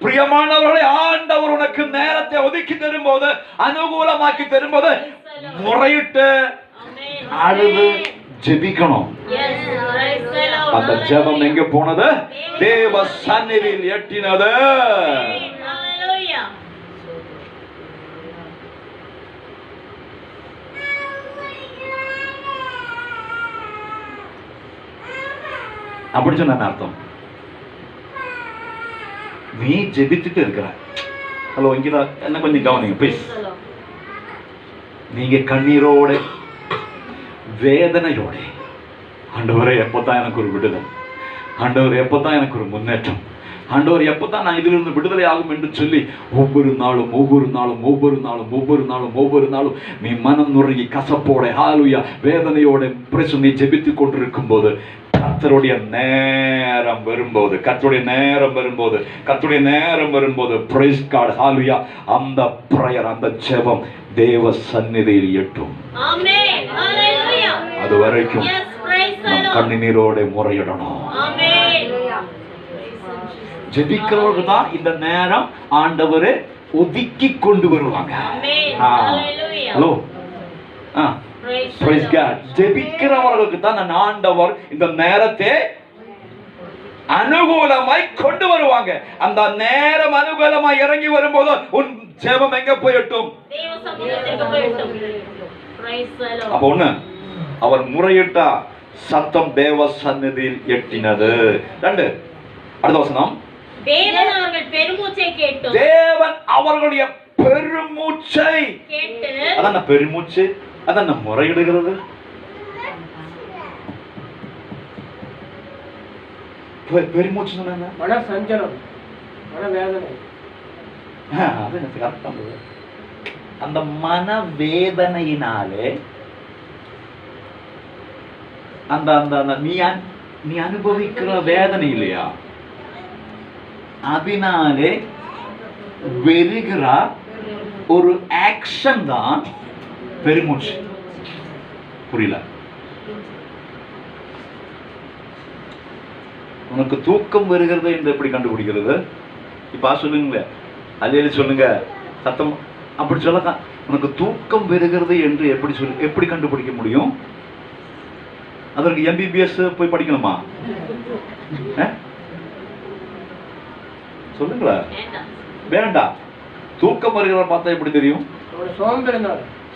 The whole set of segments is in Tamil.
பிரியமானவர்களை, ஆண்டவர் உனக்கு நேரத்தை ஒதுக்கி தரும்போது, அனுகூலமாக்கி தரும்போது முறையிட்டு அழுது ஜெபிக்கணும். அந்த ஜெபம் எங்க போனது? தேவ சந்நிதியில் எட்டினது. அப்படி சொன்ன அர்த்தம், நீ ஜெபித்துட்டு இருக்கிற. ஹலோ, இங்கதான் என்ன கொஞ்சம் கவனிங்க ப்ளீஸ். நீங்க கண்ணீரோட, வேதனையோட, ஆண்டவரே எப்பதான் எனக்கு ஒரு விடுதலை, ஆண்டவர் எப்பதான் எனக்கு ஒரு முன்னேற்றம், ஆண்டவர் எப்பதான் நான் இதிலிருந்து விடுதலை ஆகும் என்று சொல்லி ஒவ்வொரு நாளும் நீ மனம் நுறுங்கி கசப்போட, ஹalleluya, வேதனையோட நீ ஜெபித்துக் கொண்டிருக்கும் போது, கர்த்தருடைய நேரம் வரும்போது, praise God, hallelujah, அந்த prayer, அந்த ஜெபம் தேவ சந்நிதியில் எட்டும். ஆமென், ஹalleluya. அது வரைக்கும் நம் கண்ணீரோட முறையிடணும். ஆமென். ஜெபிக்கிறவர்கள் தான் இந்த நேரம் ஆண்டவரே ஒதுக்கி கொண்டு வருவாங்க. ஆமென், ஹalleluya. Hello, praise God. ஜெபிக்கிறவர்களுக்கு தான் ஆண்டவர் இந்த நேரத்தை அனுகூலமாய் கொண்டு வருவாங்க. அந்த நேரம் அனுகூலமாய் இறங்கி வரும்போது உன் ஜெபம் எங்க போய்ட்டும்? தேவ சமூகத்துக்கு போய்ட்டும். praise the Lord. அப்ப ஒண்ணு, அவர் முறையிட்டா சத்தம் தேவ சந்நிதியில் எட்டினது. ரெண்டு, அடுத்த வசனம், தேவன் அவர்கள் பெருமூச்சை கேட்டு, தேவன் அவர்களுடைய பெருமூச்சை கேட்டு, அதான் பெருமூச்சு, அதான் முறையிடுகிறது. பெருமூச்சு சொன்னா மன சஞ்சலம், மன வேதனை. அது எனக்கு அர்த்தம். அந்த மன வேதனையினாலே, அந்த அந்த நீ அனுபவிக்கிற வேதனை இல்லையா, அதனாலே வருகிற ஒரு ஆக்ஷன் தான் பெருமூச்சு. புரியல? உனக்கு தூக்கம் வருகிறது என்று எப்படி கண்டுபிடிக்கிறது? இப்ப சொல்லுங்களே, அல்லேலூயா சொல்லுங்க, சத்தம் அப்படி சொல்ல. உனக்கு தூக்கம் வருகிறது என்று எப்படி கண்டுபிடிக்க முடியும்? அதற்கு எம்பிபிஎஸ் போய் படிக்கணுமா? சொல்லுங்களா? வேண்டாம். தூக்கம் வருகிற பார்த்தா எப்படி தெரியும்?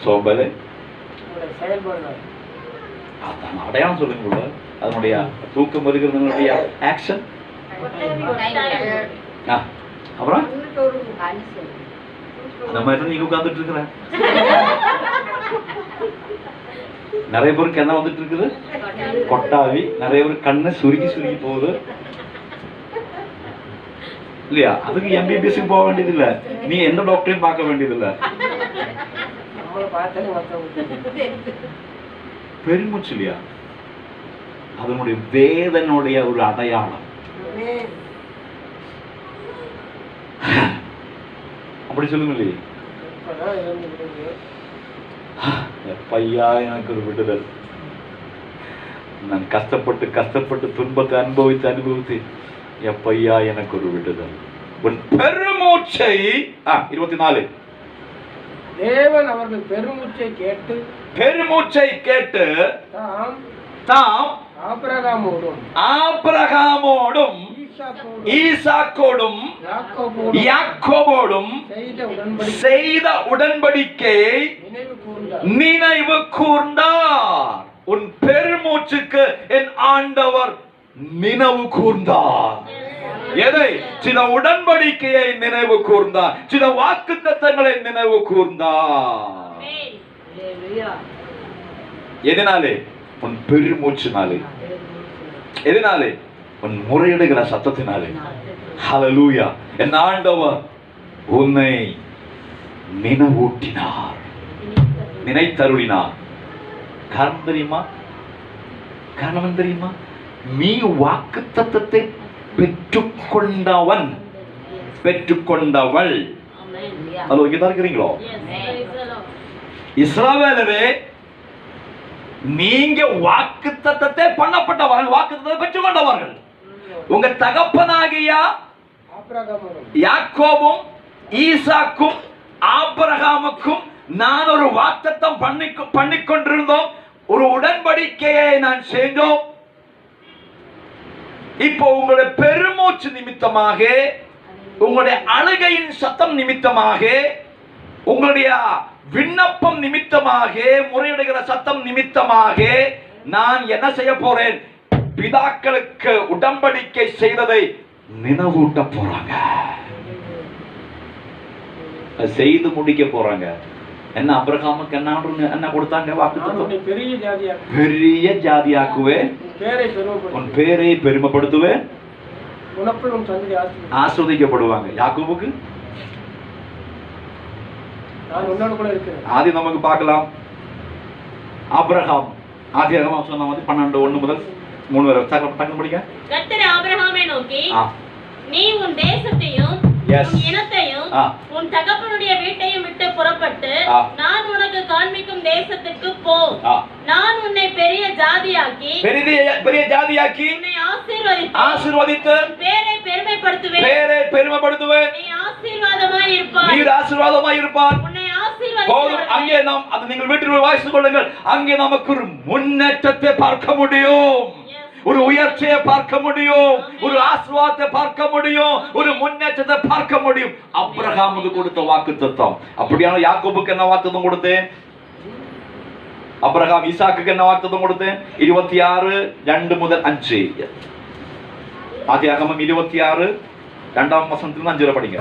சோம்பல் அடையாளம் சொல்லுங்க. அதனுடைய தூக்கம் வருகிறது ஆக்ஷன். அப்புறம் அந்த மாதிரி நீங்க உட்கார்ந்துட்டு இருக்கிற நிறைய பேருக்கு என்ன வந்துட்டு இருக்குது? கொட்டாவி. நிறைய பேருக்கு கண்ணு சுருக்கி போகுது இல்லையா? அதுக்கு எம்பிபிஎஸ் போக வேண்டியது இல்ல, நீ எந்த டாக்டரையும் பார்க்க வேண்டியது இல்ல. பெருமூச்சு இல்லையா? அதனுடைய வேதனுடைய ஒரு அடையாளம். அப்படி சொல்லுங்க. எப்பையா எனக்கு ஒரு விடுதல். நான் கஷ்டப்பட்டு துன்பத்தை அனுபவித்து எப்பையா எனக்கு ஒரு விடுதல். உன் பெருமூச்சை 24, தேவன் அவர்கள் பெருமூச்சை கேட்டு தாம் ஆபிரகாமோடும் ஈசாக்கோடும் யாக்கோபோடும் செய்த உடன்படிக்கையை நினைவு கூர்ந்தார். உன் பெருமூச்சுக்கு என் ஆண்டவர் நினைவு கூர்ந்தார். எதை? சில உடன்படிக்கையை நினைவு கூர்ந்தார், சில வாக்குத்தத்தங்களை நினைவு கூர்ந்தார். எதனாலே? உன் பெருமூச்சினாலே. எதனாலே? உன் முறையிடுகிற சத்தத்தினாலே. ஹல்லேலூயா. என் ஆண்டவர் உன்னை நினைவூட்டினார், நினைத்தருளினார். காரணம் தெரியுமா? காரணம் தெரியுமா? நீ வாக்குத்தத்தத்தை பெற்றுக்கொண்டவள். ஹலோ, இங்கதான் இருக்கிறீங்களோ? இஸ்ரவேலரே, நீங்க வாக்குத்தத்தத்தை பண்ணப்பட்டவர்கள், வாக்குத்தத்தத்தை பெற்றுக்கொண்டவர்கள். உங்க தகப்பனாகிய யாக்கோபும் ஈசாக்கும் ஆபிரகாமுக்கும் நான் ஒரு வாக்குத்தத்தம் பண்ணிக்கொண்டிருந்தோம், ஒரு உடன்படிக்கையை நான் செஞ்சோம். இப்போ உங்களுடைய பெருமூச்சு நிமித்தமாக, உங்களுடைய அழுகையின் சத்தம் நிமித்தமாக, உங்களுடைய விண்ணப்பம் நிமித்தமாக, முறையிடுகிற சத்தம் நிமித்தமாக நான் என்ன செய்ய போறேன்? பிதாக்களுக்கு உடன்படிக்கை செய்ததை நினைவூட்ட போறாங்க, செய்து முடிக்க போறாங்க. என்ன ஆபிரகாமுக்கு என்ன கொடுத்தாங்க? வாக்குத்தத்தம், பெரிய ஜாதியாக்குவேன், உன் பேரை பெருமைப்படுத்துவேன், ஆஸ்வதிக்கப்படுவாங்க. யாக்கோபுக்கு ஆதி நமக்கு பார்க்கலாம். ஆபிரகாம் ஆதியாகமம் சொன்ன மாதிரி 12:1 முதல் 3 வரை டக்கு படிங்க. கர்த்தர் ஆபிரகாமை நோக்கி, நீ உன் தேசத்தையும் உன் இனத்தையும் உன் தகப்பனுடைய வீட்டையும் விட்டு புறப்பட்டு நான் உனக்கு காண்பிக்கும் தேசத்துக்கு போ. நான் உன்னை பெரிய ஜாதியாக்கி உன்னை ஆசீர்வதித்து பேரை பெருமைப்படுத்துவேன். நீ ஆசீர்வாதமாய் இருப்பாய். உன்னை ஆசீர்வதிப்பேன். அங்கே நாம் அதை நீங்கள் வீட்டில் வாசித்துக் கொள்ளுங்கள். அங்கே நமக்கு ஒரு முன்னேற்றத்தை பார்க்க முடியும், ஒரு உயர்ச்சியை பார்க்க முடியும், ஒரு ஆசீர்வாதத்தை பார்க்க முடியும், ஒரு முன்னேற்றத்தை பார்க்க முடியும். ஆபிரகாமுக்கு கொடுத்த வாக்குத்தத்தம். அப்படியான யாக்கோபுக்கு என்ன வாக்குத்தத்தம் கொடுத்தேன்? ஆபிரகாம் ஈசாக்குக்கு என்ன வாக்குத்தத்தம் கொடுத்தேன்? 26:2 முதல் 5. ஆதியாகமம் 26:2 படிங்க.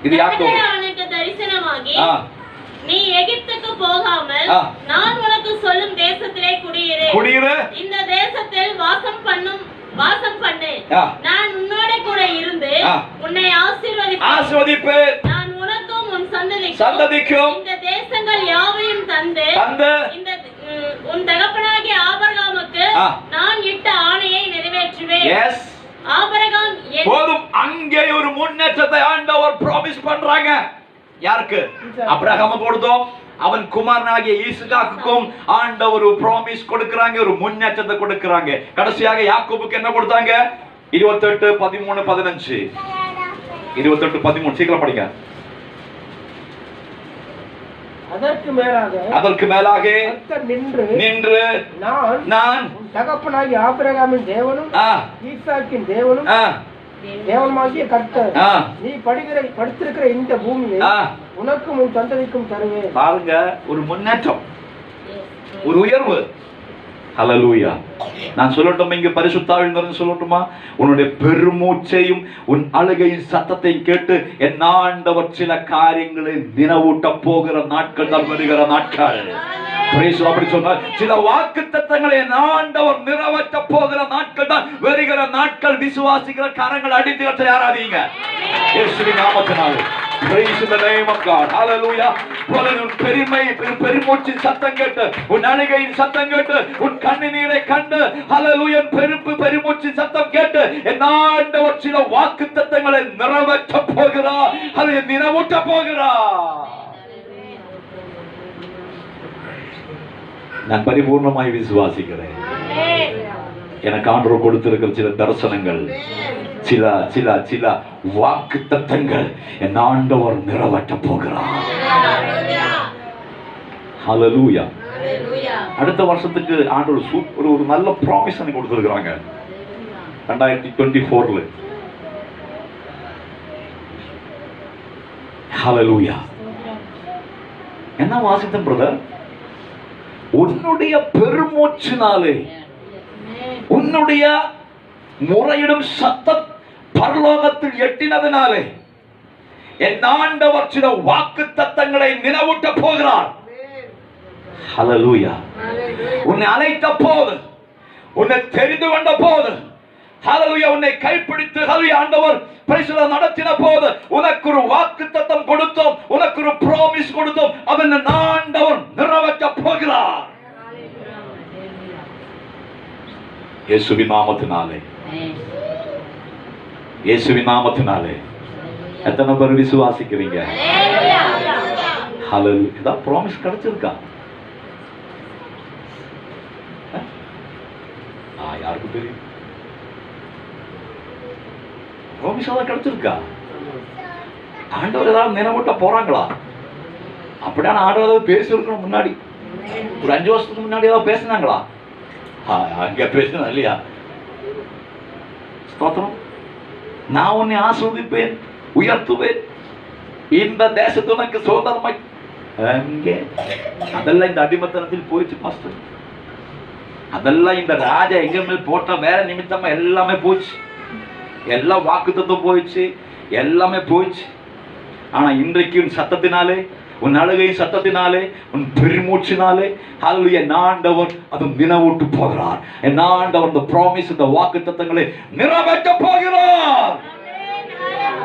இது யாக்கோபு. அவனுக்கு தரிசனமாகி, நீ எகிப்துக்கு போகாமல் நான் உனக்கு சொல்லும் தேசத்திலே குடியிரு. இந்த தேசத்தில் வாசம் பண்ணு. நான் உன்னோட கூட இருந்து உன்னை ஆசீர்வதிப்பேன். நான் உனக்கும் உன் சந்ததிக்கும் இந்த தேசங்கள் யாவையும் தந்து இந்த உன் தகப்பனாகிய ஆபிரகாமுக்கு நான் இட்ட ஆணையை நிறைவேற்றுவேன். ஆபிரகாம் போதும். அங்கே ஒரு முன்னேற்றத்தை ஆண்டவர் ப்ராமிஸ் பண்றாங்க. யாருக்கு? ஆபிரகாம் கொடுத்தோம். அவன் குமாரனாகிய ஈசாக்குக்கும் ஆண்டவர் ஒரு ப்ராமிஸ் கொடுக்கறாங்க, ஒரு முன்னேற்றத்தை கொடுக்கறாங்க. கடைசியாக யாக்கோபுக்கு என்ன கொடுத்தாங்க? 28:13-15. 28:13 சீக்கிரம் படிங்க. அதற்கு மேலாக நின்று நான் தகப்பனாகிய ஆபிரகாமின் தேவனும் ஈசாக்கின் தேவனும் தேவனுமாகிய கர்த்தர், நீ படுத்திருக்கிற இந்த பூமியை உனக்கும் உன் சந்ததிக்கும் தருவேன். பாருங்க, ஒரு முன்னேற்றம், ஒரு உயர்வு. ஹல்லேலூயா. நான் சொல்லட்டும், இங்க பரிசுத்த ஆவியானவர் சொல்லட்டுமா? உன்னுடைய பெருமூச்சையும் உன் அழுகையின் சத்தத்தையும் கேட்டு என் ஆண்டவர் சில காரியங்களை நினைவூட்ட போகிற நாட்கள் தான் வருகிற நாட்கள். அப்படி சொன்னார். சில வாக்குத்தத்தங்களை ஆண்டவர் நிறைவேற்ற போகிற நாட்கள் தான் வருகிற நாட்கள். விசுவாசிக்கிற கரங்கள் அடித்து யாராதீங்க இயேசுவின் நாமத்தினாலே. Praise in the name of God. Hallelujah. உன் பெருமூச்சின் சத்தம் கேட்டு, உன் அழுகையின் சத்தம் கேட்டு, உன் கண்ணீரை கண்டு, ஹalleluya, பெருமூச்சின் சத்தம் கேட்டு என் ஆண்டவர் சில வாக்குத்தத்தங்களை நிறைவேற்ற போகிறார். அதை நினைவூட்ட போகிறார். நான் பரிபூர்ணமாய் விசுவாசிக்கிறேன். எனக்கு ஆண்டவர் கொடுத்திருக்கிற சில தரிசனங்கள், சில சில சில வாக்குத்தத்தங்கள் என் ஆண்டவர் நிறைவேற்ற போகிறார். ஹல்லேலூயா. அடுத்த வருஷத்துக்கு ஆண்டவர் சூப்பர் ஒரு நல்ல ப்ராமிஸ் எனக்கு கொடுத்திருக்கிறாங்க. 2024. ஹல்லேலூயா. என்ன வாசித்தேன் பிரதர்? உன்னுடைய பெருமூச்சினாலே, உன்னுடைய முறையிடும் சத்தம் பரலோகத்தில் எட்டினதினாலே என் ஆண்டவர் சில வாக்குத்தத்தங்களை நினைவூட்ட போகிறார். ஹல்லேலூயா. உன்னை அழைத்த போது, உன்னை தெரிந்து கொண்ட போது, ஹல்லேலூயா, உன்னை கைப்பிடித்து ஹல்லேலூயா ஆண்டவர் பரிசுத்த நடத்தின போது உனக்கு ஒரு வாக்குத்தத்தம் கொடுத்தோம், உனக்கு ஒரு ப்ராமிஸ் கொடுத்தோம். அதனை ஆண்டவர் நிறைவேற்ற போகிறார். இயேசுவின் நாமத்தினாலே, இயேசுவின் நாமத்தினாலே. எத்தனை பேர் விசுவாசிக்கிறீங்க? ஹல்லேலூயா. இதான் ப்ராமிஸ் கிடைச்சிருக்கா? யாருக்கு தெரியும்? ப்ராமிஸ் தான் கிடைச்சிருக்கா? ஆண்டவர் ஏதாவது நினைவூட்ட போறாங்களா? அப்படியான ஆண்டவர் ஏதாவது பேசியிருக்கணும் முன்னாடி, ஒரு 5 வருஷத்துக்கு முன்னாடி ஏதாவது பேசினாங்களா? அங்க பேசினா இல்லையா? ஸ்தோத்திரம். நான் உன்னை ஆசீர்வதிப்பேன், உயர்த்துவேன், இந்த தேசத்தை உனக்கு சுதந்திரமாய். அங்கே அதெல்லாம் இந்த அடிமத்தனத்தில் போயிடுச்சு பாஸ்டர். அதெல்லாம் இந்த ராஜா எங்க மேல் போட்ட வேற நிமித்தமா எல்லாமே போச்சு. எல்லாம் வாக்குத்தத்தம் போயிடுச்சு, எல்லாமே போயிடுச்சு. ஆனா இன்றைக்கு உன் சத்தத்தினாலே, உன் அழுகையின் சத்தத்தினாலே, உன் பெருமூச்சினாலே ஹல்லேலூயா, என் ஆண்டவர் அது நினைவூட்டு போகிறார். என் ஆண்டவர் இந்த ப்ராமிஸ், இந்த வாக்குத்தத்தங்களை நிறைவேற்ற போகிறார்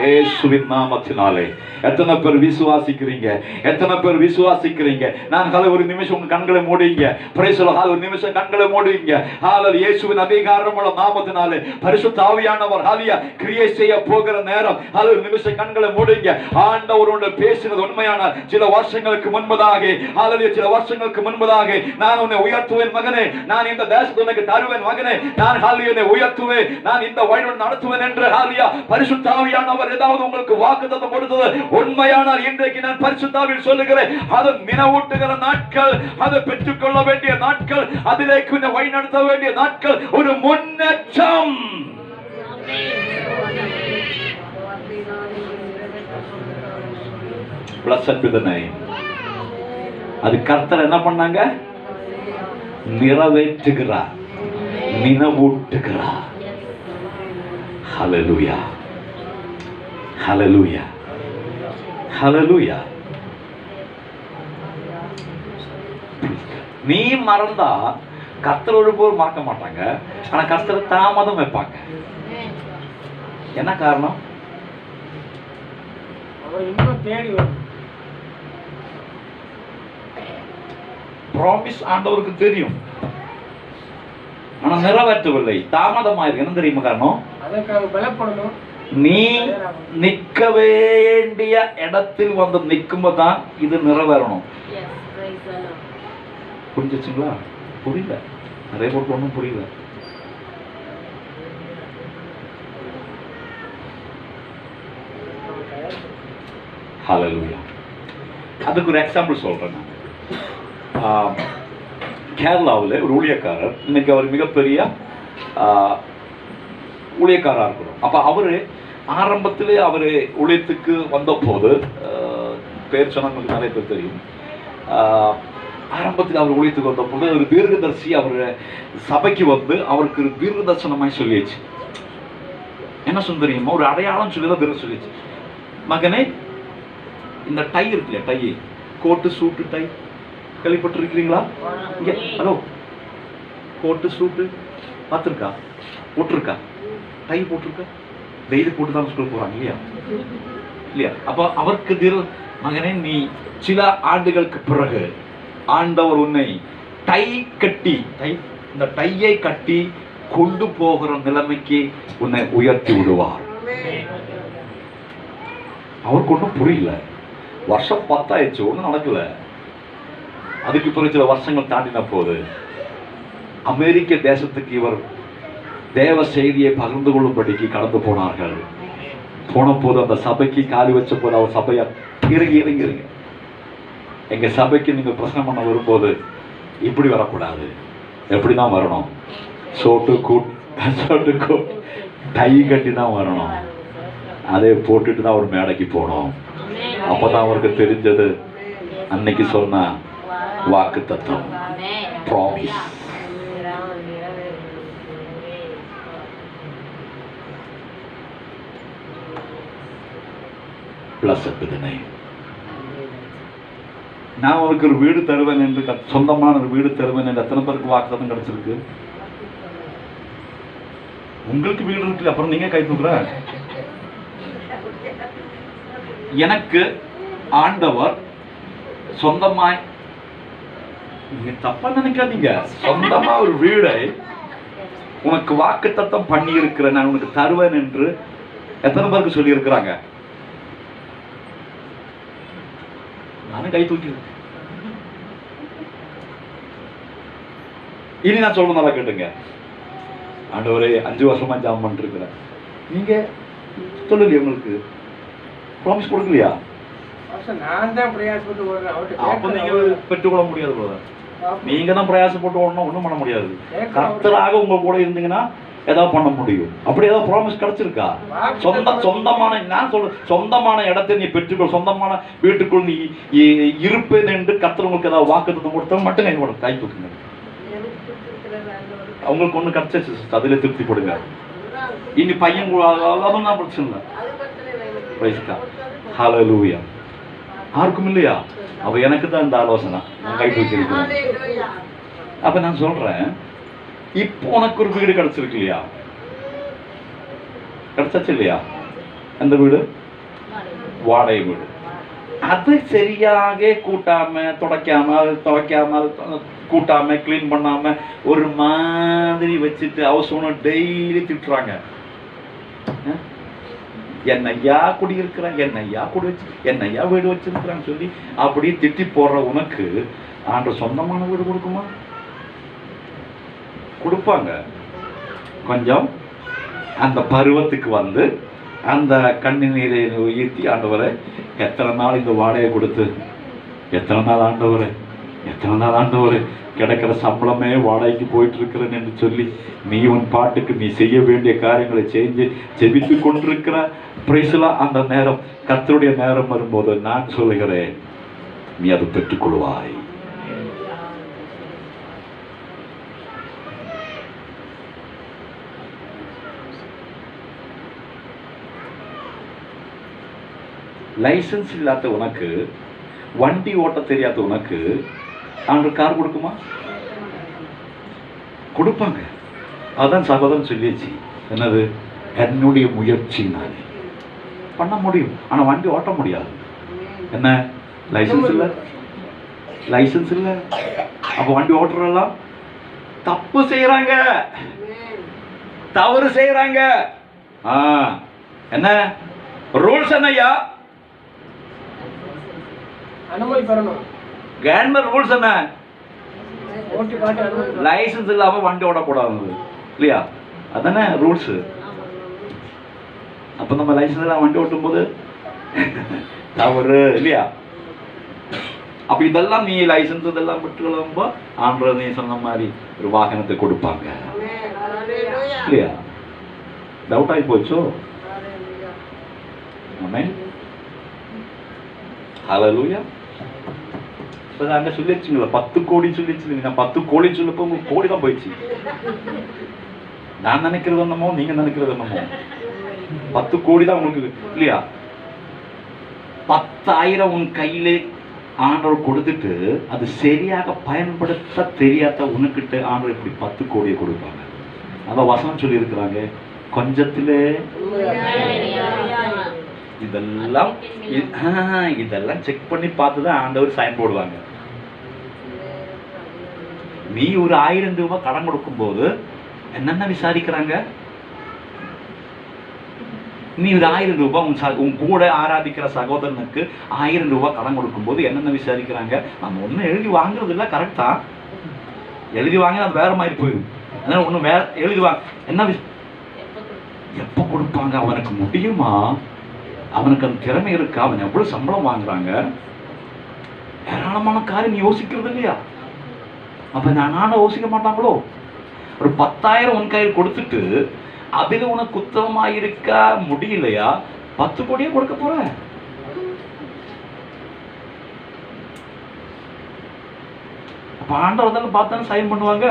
இயேசுவின் நாமத்தினாலே. எத்தனை பேர் விசுவாசிக்கிறீங்க? எத்தனை பேர் விசுவாசிக்கிறீங்க? நான் ஒரு நிமிஷம் உங்க கண்களை மூடுங்க. Praise the Lord. ஒரு நிமிஷம் கண்களை மூடுங்க. ஹல்லேலூயா. இயேசுவின் அதிகாரமுள்ள நாமத்தினாலே பரிசுத்த ஆவியானவர் ஹல்லேலூயா கிரியை செய்ய போகிற நேரம். ஹல்லேலூயா. ஒரு நிமிஷம் கண்களை மூடுங்க. ஆண்டவரோடு பேசினது உண்மையான சில வருஷங்களுக்கு முன்பதாக, ஹல்லேலூயா, சில வருஷங்களுக்கு முன்பதாக, நான் உன்னை உயர்த்துவேன் மகனே, நான் இந்த தேசத்தை உனக்கு தருவேன் மகனே, நான் ஹல்லேலூயா உன்னை உயர்த்துவேன், நான் இந்த வழியில் நடத்துவேன் என்று ஹல்லேலூயா பரிசுத்த ஆவியானவர் ஏதாவது உங்களுக்கு வாக்குத்தத்தம் கொடுத்தது உண்மையானால் இன்றைக்கு நான் பரிசுத்த ஆவியில் சொல்லுகிறேன், அது நினைவூட்டுகிற நாட்கள், அது பெற்றுக்கொள்ள வேண்டிய நாட்கள், அதிலே வழி நடத்த வேண்டிய நாட்கள், ஒரு முன்னேற்றம். Blessed be the name. அது கர்த்தர் என்ன பண்ணாங்க? நிறைவேற்றுகிறார், நினைவூட்டுகிறார். ஹல்லேலூயா, ஹல்லேலூயா, ஹல்லேலூயா. நீ மறந்தா கர்த்தரோடு போய் மறக்க மாட்டாங்க, ஆனா கர்த்தரை தாமதம் வைப்பாங்க. என்ன காரணம்? இன்னும் தேடி வரும். ப்ராமிஸ் ஆண்டவருக்கு தெரியும், ஆனா நிறைவேற்றவில்லை, தாமதமாயிருக்கு. என்ன தெரியுமா காரணம்? அதற்காக பலப்படணும். நீ நிற்க வேண்டிய இடத்தில் வந்து நிற்கும்போதுதான் இது நிறைவேறணும். புரிஞ்சுச்சுங்களா? புரியல, நிறைய பேருக்கு ஒன்றும் புரியல. ஹல்லேலூயா. அதுக்கு ஒரு எக்ஸாம்பிள் சொல்றேன். கேரளாவில் ஒரு ஊழியக்காரர், இன்னைக்கு அவர் மிகப்பெரிய ஊழியக்காரா இருக்கணும். அப்ப அவரு ஆரம்பத்திலே அவர் ஊழியத்துக்கு வந்த போது, பேர் சொன்னா நமக்கு நிறைய பேர் தெரியும், ஆரம்பத்தில் அவர் ஊழியத்துக்கு வந்த போது ஒரு தீர்க்கதரிசி அவர் சபைக்கு வந்து அவருக்கு ஒரு தீர்க்க தரிசனமாய் சொல்லிடுச்சு. என்ன சுந்தரியுமா, ஒரு அடையாளம் சொல்லிதான் தீர்க்க சொல்லிடுச்சு. மகனே, இந்த டை இருக்குல்ல, டை, கோட்டு சூட்டு டை கேள்விப்பட்டு இருக்கிறீங்களா? இங்க ஹலோ, கோட்டு சூட்டு பார்த்துருக்கா? போட்டிருக்கா? டை போட்டிருக்கா? டெய்லி போட்டு தான் ஸ்கூல் போறாங்க இல்லையா? இல்லையா? அப்ப அவருக்கு மகனே, நீ சில ஆண்டுகளுக்கு பிறகு ஆண்டவர் உன்னை டை கட்டி, இந்த டையை கட்டி கொண்டு போகிற நிலைமைக்கு உன்னை உயர்த்தி விடுவார். அவருக்கு ஒன்றும் புரியல. வருஷம் 10 ஆயிடுச்சு, ஒன்றும் நடக்கல. அதுக்கு பிறகு சில வருஷங்கள் தாண்டின போது அமெரிக்க தேசத்துக்கு இவர் தேவ செய்தியை பகிர்ந்து கொள்ளும்படிக்கு கடந்து போனார்கள். போன போது அந்த சபைக்கு காலி வச்ச போது அவர் சபையா இருங்க, எங்க சபைக்கு நீங்க பிரச்சனை பண்ண வரும்போது இப்படி வரக்கூடாது, எப்படிதான் வரணும், சோட்டு கோட் டை கட்டி தான் வரணும், அதை போட்டுட்டு தான் அவர் மேடைக்கு போனோம். அப்பதான் அவருக்கு தெரிஞ்சது அன்னைக்கு சொன்ன வாக்கு தத்துவம், promise. Blessed be the name. நான் அவருக்கு ஒரு வீடு தருவேன் என்று, சொந்தமான ஒரு வீடு தருவேன் என்று எத்தனை பேருக்கு வாக்குத்தத்தம் கிடைச்சிருக்கு? உங்களுக்கு வீடு இருக்கு, அப்புறம் நீங்க கை தூக்குற. எனக்கு ஆண்டவர் சொந்தமாய், நீங்க தப்பா நினைக்காதீங்க, சொந்தமா ஒரு வீடை உனக்கு வாக்குத்தத்தம் பண்ணி இருக்கிறேன், நான் உனக்கு தருவேன் என்று எத்தனை பேருக்கு சொல்லி இருக்கிறாங்க? நானும் கை தூக்கி. இனி நான் சொல்றதுனால கேட்டுங்க. ஆண்டவரே, 5 வருஷமா ஜாம் பண்ணிட்டு இருக்கிறேன், நீங்க சொல்லலையா உங்களுக்கு? ப்ராமிஸ் கொடுக்கலையா? நான் தான் பிரயாசப்பட்டு ஓடுறேன். அப்ப நீங்க பெற்றுக்கொள்ள முடியாது பிரதர். நீங்க தான் பிரயாசப்பட்டு ஓடணும், ஒண்ணும் பண்ண முடியாது. கர்த்தராக உங்க கூட இருந்தீங்கன்னா ஏதாவது பண்ண முடியும். அப்படி ஏதாவது ப்ராமிஸ் கிடைச்சிருக்கா? சொந்தமான நான் சொல்ற சொந்தமான இடத்தை நீ பெற்றுக்கொள், சொந்தமான வீட்டுக்குள் நீ இருப்பேன் என்று கர்த்தர் உங்களுக்கு ஏதாவது வாக்குத்தத்தம் கொடுத்தா மட்டும் என்னோட கை தூக்குங்க. அவங்களுக்கு ஒண்ணு கிடைச்சிச்சு, அதுல திருப்தி படுங்க. இனி பையன் அதுவும் நான் பிரச்சனை இல்லை. ஹல்லேலூயா. யாருக்கும் இல்லையா? அப்ப எனக்கு தான் இந்த ஆலோசனை, நான் கை தூக்கிருக்கேன். அப்ப நான் சொல்றேன், இப்போ உனக்கு ஒரு வீடு கிடைச்சிருக்கு இல்லையா? கிடைச்சாச்சு இல்லையா? அந்த வீடு வாடகை வீடு. அது சரியாக கூட்டாம துடைக்காம கூட்டாம கிளீன் பண்ணாம ஒரு மாதிரி வச்சுட்டு ஹவுஸ் ஓனர் டெய்லி திட்டுறாங்க. என்னையா குடியிருக்கிறான், என்னையா என்னையா வீடு வச்சிருக்கிறான்னு சொல்லி அப்படி திட்டி போடுற உனக்கு ஆண்டவர் சொந்தமான வீடு கொடுக்குமா? கொடுப்பாங்க. கொஞ்சம் அந்த பருவத்துக்கு வந்து அந்த கண்ணீரை ஈர்த்தி, ஆண்டவரை எத்தனை நாள் இந்த வாடகை கொடுத்து, எத்தனை நாள் ஆண்டவரை கிடைக்கிற சம்பளமே வாடகைக்கு போயிட்டு இருக்கிறேன் என்று சொல்லி நீ உன் பாட்டுக்கு நீ செய்ய வேண்டிய காரியங்களை செஞ்சு ஜெபித்து கொண்டிருக்கிற பிரைஸ்லா அந்த நேரம், கர்த்தருடைய நேரம் வரும்போது நான் சொல்லுகிறேன், நீ அதை பெற்றுக்கொள்வாய். லைசன்ஸ் இல்லாத உனக்கு, வண்டி ஓட்ட தெரியாத உனக்கு ஆண்டு கார் கொடுக்குமா? கொடுப்பாங்க. அதான் சகோதரன் சொல்லிடுச்சு, என்னது, என்னுடைய முயற்சி நானே பண்ண முடியும், ஆனா வண்டி ஓட்ட முடியாது. என்ன, லைசன்ஸ் இல்லை. அப்ப வண்டி ஓட்டுறலாம் தப்பு செய்யறாங்க, தவறு செய்யறாங்க. என்ன ரூல்ஸ்? என்னையா அனுமதி பெறணும். கவர்மெண்ட் ரூல்ஸ் என்ன? லைசன்ஸ் இல்லாம வண்டி ஓடக்கூடாது இல்லையா? அதானே ரூல்ஸ். அப்ப நம்ம லைசன்ஸ் எல்லாம் வண்டி ஓட்டும் போது தவறு இல்லையா? அப்ப இதெல்லாம் நீ லைசன்ஸ் இதெல்லாம் விட்டுக்கொள்ளும்போ ஆண்டவர் நீ சொன்ன மாதிரி ஒரு வாகனத்தை கொடுப்பாங்க இல்லையா? டவுட் ஆகி போச்சோ? ஆமென். ஹல்லேலூயா. அங்க சொல்லிச்சுங்களா 10 கோடி சொல்லிச்சு. நான் 10 கோடி சொல்லப்போ உங்களுக்கு கோடி தான் போயிடுச்சு. நான் நினைக்கிறது என்னமோ, நீங்க நினைக்கிறது என்னமோ. 10 கோடி தான் உங்களுக்கு இல்லையா? 10,000 உன் கையிலே ஆண்டவர் கொடுத்துட்டு அது சரியாக பயன்படுத்த தெரியாத உனக்கிட்ட ஆண்டவர் இப்படி 10 கோடியை கொடுப்பாங்க. அதான் வசனம் சொல்லி இருக்கிறாங்க, கொஞ்சத்திலே இதெல்லாம் செக் பண்ணி பார்த்துதான் ஆண்டவர் சைன் போடுவாங்க. நீ ஒரு 1000 ரூபாய் கடன் கொடுக்கும் போது என்னென்ன விசாரிக்கிறாங்க? நீ ஒரு 1000 ரூபாய் உன் கூட ஆராதிக்கிற சகோதரனுக்கு 1000 ரூபாய் கடன் கொடுக்கும் போது என்னென்ன விசாரிக்கிறாங்க? நம்ம ஒன்னும் எழுதி வாங்குறது இல்லை, கரெக்டா? எழுதி வாங்க அது வேற மாதிரி போயிடும். அதனால ஒன்னும் வேற எழுதி வாங்க. என்ன எப்ப கொடுப்பாங்க? அவனுக்கு முடியுமா? அவனுக்கு அந்த திறமை இருக்கா? அவன் எவ்வளவு சம்பளம் வாங்குறாங்க? ஏராளமான காரியம் யோசிக்கிறது இல்லையா? அப்ப நானும் யோசிக்க மாட்டாங்களோ? ஒரு 10,000 உன் கையில் கொடுத்துட்டு அதுல உனக்கு குத்தமா இருக்கா முடியலையா? 10 கோடியே கொடுக்க போற. அப்ப ஆண்டவர் தானே பார்த்தானே சைன் பண்ணுவாங்க.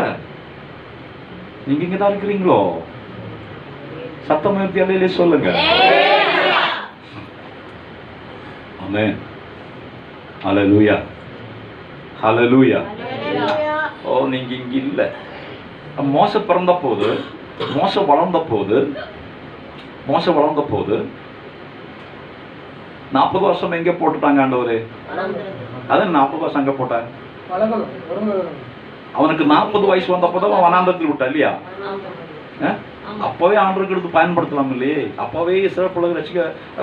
நீங்க இங்கதான் இருக்கிறீங்களோ? சத்தம் இல்லையே சொல்லுங்க. ஆமென். ஹல்லேலூயா. ஹல்லேலூயா. ஓ, நீங்க இங்க இல்ல. மோச பிறந்த போது, மோச வளர்ந்த போது 40 வருஷம் எங்க போட்டுட்டாங்க ஆண்டவரே? அதான் 40 வருஷம் அங்க போட்டாங்க. அவனுக்கு 40 வயசு வந்தப்போதான் அவன் வனாந்தரத்தில் விட்டா இல்லையா? அப்பவே ஆண்டவருக்கு எடுத்து பயன்படுத்தலாம் இல்லையே? அப்பவே சிறப்புலக ரசிக்க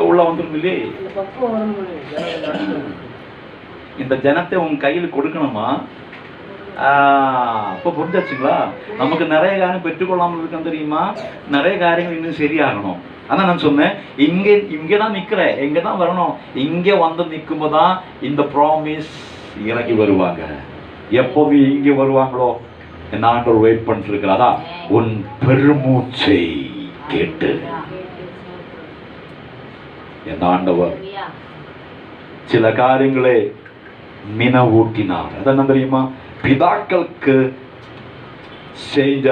உள்ள வந்துடும் இல்லையே? இந்த ஜனத்தை உன் கையில் கொடுக்கணுமா? இப்போ புரிஞ்சாச்சுங்களா? நமக்கு நிறைய காரியம் பெற்றுக்கொள்ளாமல் இருக்கணும் தெரியுமா? நிறைய காரியங்கள் இன்னும் சரியாகணும். அதான் நான் சொன்னேன், இங்கே தான் நிற்கிறேன், எங்கே தான் வரணும். இங்கே வந்து நிற்கும்போது தான் இந்த ப்ராமிஸ் இறங்கி வருவாங்க. எப்போது இங்கே வருவாங்களோ என் ஆண்டவர் வெயிட் பண்ணிட்டு இருக்கிறாரா? உன் பெருமூச்சை கேட்டு என் ஆண்டவர் சில காரியங்களை நினைவூட்டினார். அதென்ன தெரியுமா? பிதாக்களுக்கு செய்த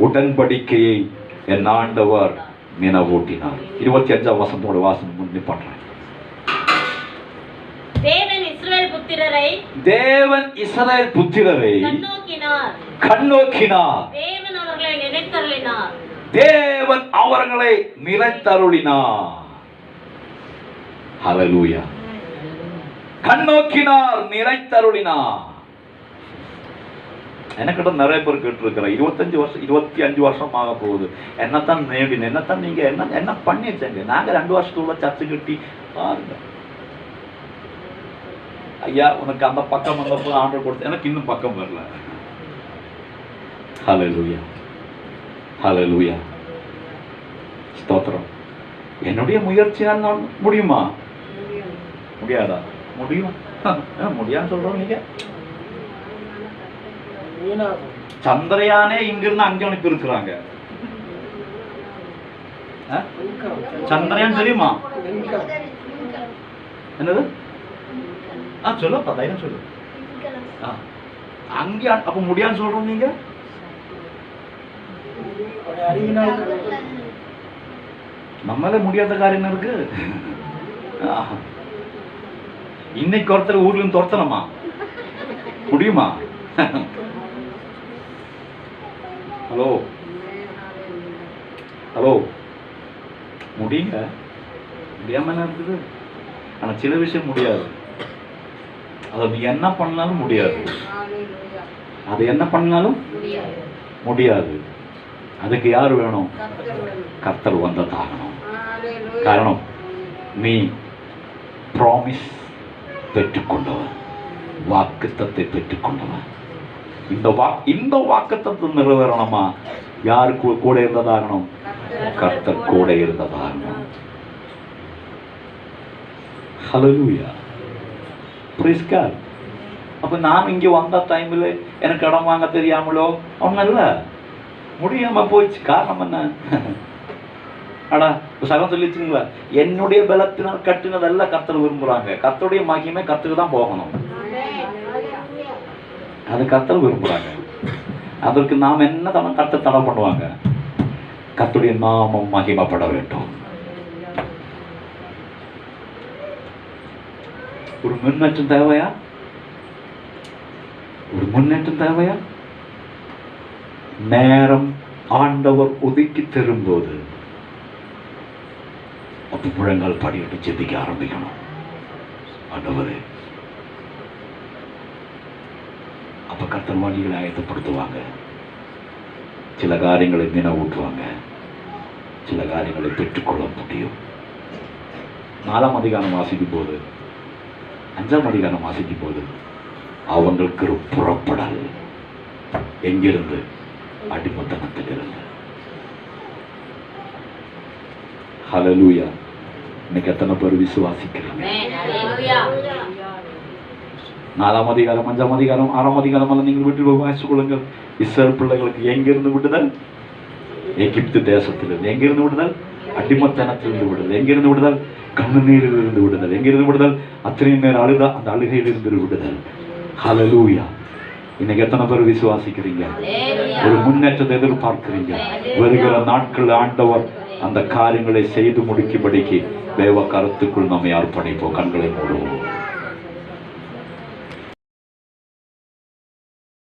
உடன்படிக்கையை என் ஆண்டவர் நினைவூட்டினார். 25ஆம் வசனத்தோட வாசனை முன்னே பண்றேன். தேவன் இஸ்ரவேல் புத்திரரை கண்ணோக்கினார். தேவன் அவர்களை நிலைத்தருளினார். ஹல்லேலூயா. கண்ணோக்கினார், நிலைத்தருளினார். எனக்கிட்ட நிறைய பேர் கேட்டிருக்கிறேன், 25 வருஷம் ஆக போகுது, என்னத்தான் நேடின, என்னத்தான் நீங்க என்ன பண்ணிருச்சேங்க? நாங்க 2 வருஷத்துக்குள்ள சர்ச்சு கட்டி பாருங்க. ஐயா, உனக்கு அந்த பக்கம் வந்தப்போ ஆர்டர் கொடுத்து எனக்கு இன்னும் பக்கம் வரல. ஹல்லேலூயா, ஹல்லேலூயா, ஸ்தோத்திரம். என்னுடைய முயற்சியால் நான் முடியுமா? முடியாதா? முடியும். முடியான்னு சொல்றோம் நீங்க. சந்திரயானே இங்கிருந்து அங்க அனுப்பி இருக்கிறாங்க. சந்திரயான் தெரியுமா? என்னது? சொல்லப்பா, தைரியம் சொல்லு. அங்கே அப்ப முடியான்னு சொல்றோம் நீங்க. நம்மளால முடியாத காரியம் இருக்கு. இன்னைக்கு ஒருத்தர் ஊர்ல இருந்து துரத்தணுமா? முடியுமா? ஹலோ ஹலோ, முடியுங்க. முடியாம என்ன இருக்குது? ஆனா சில விஷயம் முடியாது. அது நீ என்ன பண்ணாலும் முடியாது. அது என்ன பண்ணாலும் முடியாது. அதுக்கு யார் வேணும்? கர்த்தர் வந்ததாகணும். காரணம், நீ ப்ராமிஸ் பெற்றுக்கொண்டவன், வாக்குத்தத்தை பெற்றுக்கொண்டவன். இந்த வாக்குத்தத்தை நிறைவேறணுமா? யாருக்கு கூட இருந்ததாகணும்? கர்த்தர் கூட இருந்ததாகணும். ஹல்லேலூயா, பிரைஸ் காட். அப்ப நான் இங்க வந்த டைம்ல எனக்கு இடம் வாங்க தெரியாமலோ ஒன்னல்ல, முடியாம போயிடுச்சு. காரணம் என்ன? அடா சகம் சொல்லிச்சுங்களா, என்னுடைய பலத்தினால் கட்டினதெல்லாம் கர்த்தர் விரும்புறாங்க. கர்த்தருடைய மகிமை கர்த்தருக்கு தான் போகணும். அது கர்த்தர் விரும்புறாங்க. அதற்கு நாம் என்ன கர்த்தர் தடை பண்ணுவாங்க? கர்த்தருடைய நாமம் மகிமைப்பட வேண்டும். ஒரு முன்னேற்றம் தேவையா? ஒரு முன்னேற்றம் தேவையா? நேரம் ஆண்டவர் ஒதுக்கி தரும்போது அப்ப முழங்கால் படியிட்டு ஜெபிக்க ஆரம்பிக்கணும். ஆண்டவரே, அப்ப கர்த்தர் வழிகளை ஆயத்தப்படுத்துவாங்க. சில காரியங்களை நினைவூட்டுவாங்க. சில காரியங்களை பெற்றுக்கொள்ள முடியும். 4ஆம் அதிகாரம் வாசிக்கும் போது, 5ஆம் அதிகாரம் வாசிக்கும் போது அவங்களுக்கு ஒரு புறப்படல். எங்கிருந்து? அடிமத்தனத்தில் இருந்து. ஹல்லேலூயா. இன்னைக்கு எத்தனை பேர் விசுவாசிக்கிறீங்க? 4ஆம் அதிகாரம், 5ஆம் அதிகாரம், 6ஆம் அதிகாரம் எல்லாம் நீங்கள் வீட்டில் வாசித்துக் கொள்ளுங்கள். இஸ்ரவேல் பிள்ளைகளுக்கு எங்கிருந்து விடுதல்? எகிப்து தேசத்திலிருந்து. எங்கிருந்து விடுதல்? அடிமத்தனத்திலிருந்து விடுதல். எங்கிருந்து விடுதல்? கண்ணீரில் இருந்து விடுதல். எங்கிருந்து விடுதல்? அத்தனை நேரம் அழுதா அந்த அழுகையிலிருந்து விடுதல். ஹல்லேலூயா. இன்னைக்கு எத்தனை பேர் விசுவாசிக்கிறீங்க? ஒரு முன்னேற்றத்தை எதிர்பார்க்கிறீங்க? வருகிற நாட்கள் ஆண்டவர் அந்த காரியங்களை செய்து முடிக்கும்படிக்கு தேவ கருத்துக்குள் நம்மை அர்ப்பணிப்போம். கண்களை மூடுவோம்.